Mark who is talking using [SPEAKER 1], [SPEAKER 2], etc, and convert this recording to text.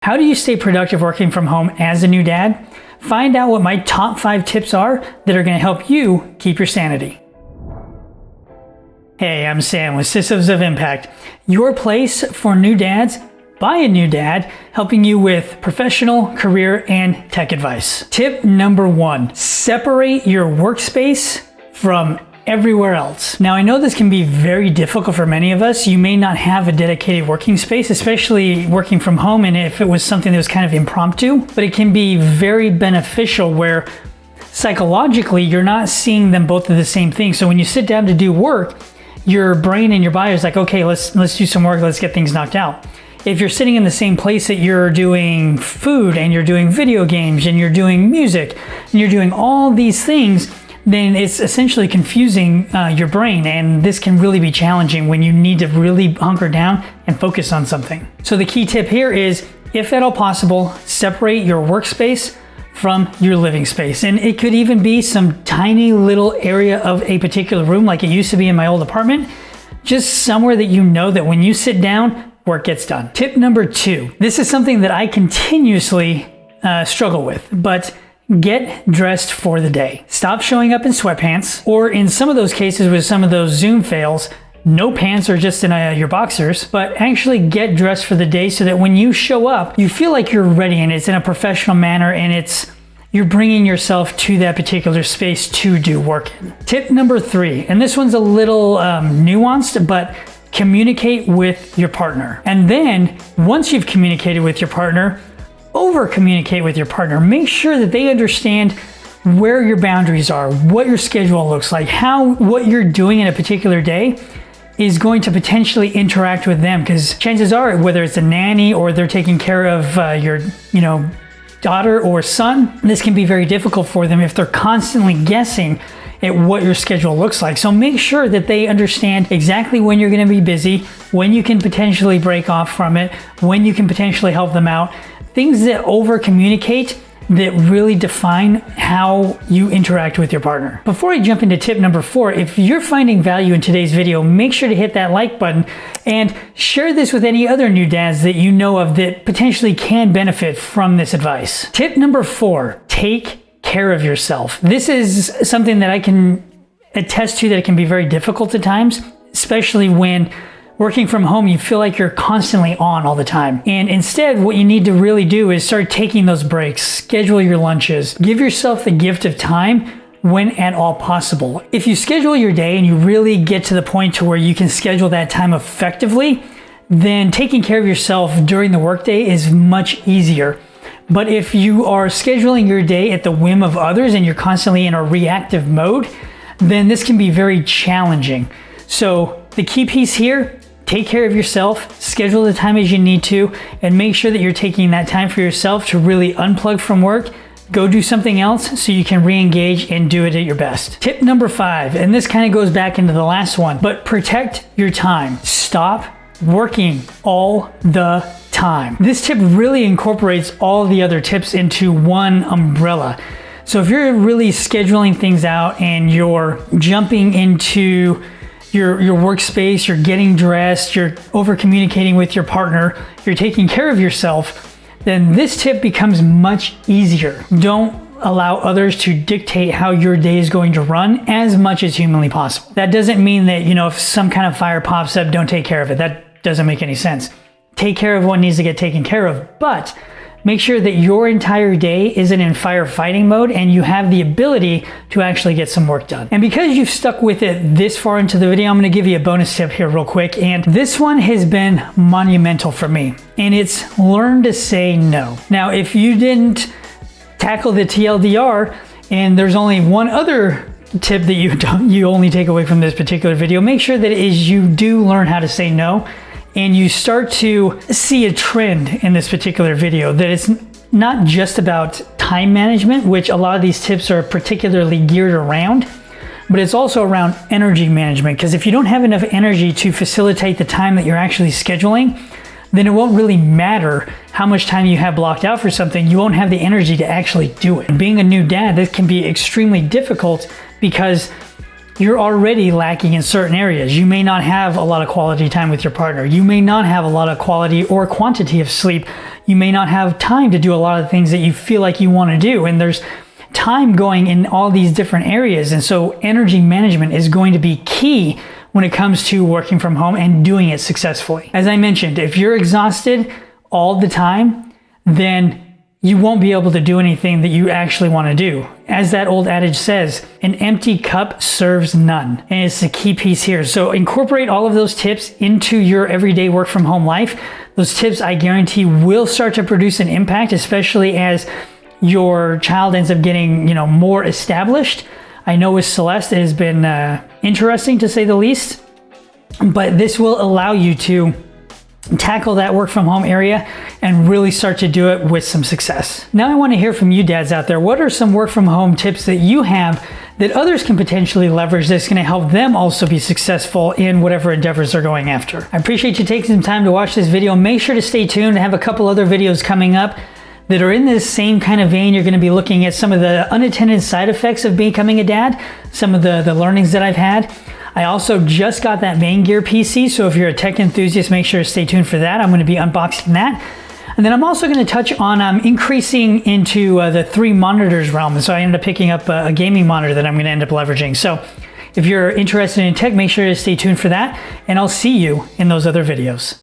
[SPEAKER 1] How do you stay productive working from home as a new dad? Find out what my top 5 tips are that are going to help you keep your sanity. Hey, I'm Sam with Systems of Impact, your place for new dads by a new dad, helping you with professional, career, and tech advice. Tip number 1, separate your workspace from everywhere else. Now, I know this can be very difficult for many of us. You may not have a dedicated working space, especially working from home, and if it was something that was kind of impromptu, but it can be very beneficial where psychologically you're not seeing them both as the same thing. So when you sit down to do work, your brain and your body is like, okay, let's do some work, let's get things knocked out. If you're sitting in the same place that you're doing food and you're doing video games and you're doing music and you're doing all these things, then it's essentially confusing your brain, and this can really be challenging when you need to really hunker down and focus on something. So the key tip here is, if at all possible, separate your workspace from your living space. And it could even be some tiny little area of a particular room like it used to be in my old apartment, just somewhere that you know that when you sit down, work gets done. Tip number 2. This is something that I continuously struggle with, but get dressed for the day. Stop showing up in sweatpants, or in some of those cases with some of those Zoom fails, no pants or just in your boxers, but actually get dressed for the day so that when you show up, you feel like you're ready and it's in a professional manner and you're bringing yourself to that particular space to do work in. Tip number 3, and this one's a little nuanced, but communicate with your partner. And then once you've communicated with your partner, over communicate with your partner. Make sure that they understand where your boundaries are, what your schedule looks like, what you're doing in a particular day is going to potentially interact with them, because chances are, whether it's a nanny or they're taking care of your daughter or son, this can be very difficult for them if they're constantly guessing at what your schedule looks like. So make sure that they understand exactly when you're going to be busy, when you can potentially break off from it, when you can potentially help them out. Things that over communicate that really define how you interact with your partner. Before I jump into tip number 4, if you're finding value in today's video, make sure to hit that like button and share this with any other new dads that you know of that potentially can benefit from this advice. Tip number 4, take care of yourself. This is something that I can attest to that it can be very difficult at times, especially when working from home, you feel like you're constantly on all the time. And instead, what you need to really do is start taking those breaks, schedule your lunches, give yourself the gift of time when at all possible. If you schedule your day and you really get to the point to where you can schedule that time effectively, then taking care of yourself during the workday is much easier. But if you are scheduling your day at the whim of others and you're constantly in a reactive mode, then this can be very challenging. So the key piece here, take care of yourself, schedule the time as you need to, and make sure that you're taking that time for yourself to really unplug from work, go do something else so you can re-engage and do it at your best. Tip number 5, and this kind of goes back into the last one, but protect your time. Stop working all the time. This tip really incorporates all the other tips into one umbrella. So if you're really scheduling things out and you're jumping into your workspace, you're getting dressed, you're over communicating with your partner, you're taking care of yourself, then this tip becomes much easier. Don't allow others to dictate how your day is going to run as much as humanly possible. That doesn't mean that, if some kind of fire pops up, don't take care of it. That doesn't make any sense. Take care of what needs to get taken care of, but make sure that your entire day isn't in firefighting mode and you have the ability to actually get some work done. And because you've stuck with it this far into the video, I'm going to give you a bonus tip here real quick. And this one has been monumental for me, and it's learn to say no. Now, if you didn't tackle the TLDR and there's only one other tip that you only take away from this particular video, make sure that you do learn how to say no. And you start to see a trend in this particular video that it's not just about time management, which a lot of these tips are particularly geared around, but it's also around energy management. Because if you don't have enough energy to facilitate the time that you're actually scheduling, then it won't really matter how much time you have blocked out for something. You won't have the energy to actually do it. Being a new dad, this can be extremely difficult because you're already lacking in certain areas. You may not have a lot of quality time with your partner. You may not have a lot of quality or quantity of sleep. You may not have time to do a lot of things that you feel like you want to do. And there's time going in all these different areas. And so energy management is going to be key when it comes to working from home and doing it successfully. As I mentioned, if you're exhausted all the time, then you won't be able to do anything that you actually want to do. As that old adage says, an empty cup serves none. And it's the key piece here. So incorporate all of those tips into your everyday work from home life. Those tips, I guarantee, will start to produce an impact, especially as your child ends up getting, more established. I know with Celeste, it has been interesting to say the least, but this will allow you to tackle that work from home area and really start to do it with some success. Now I want to hear from you dads out there. What are some work from home tips that you have that others can potentially leverage that's going to help them also be successful in whatever endeavors they're going after? I appreciate you taking some time to watch this video. Make sure to stay tuned. I have a couple other videos coming up that are in this same kind of vein. You're going to be looking at some of the unintended side effects of becoming a dad, some of the learnings that I've had. I also just got that Main Gear PC, so if you're a tech enthusiast, make sure to stay tuned for that. I'm going to be unboxing that. And then I'm also going to touch on increasing into the 3 monitors realm. And so I ended up picking up a gaming monitor that I'm going to end up leveraging. So if you're interested in tech, make sure to stay tuned for that, and I'll see you in those other videos.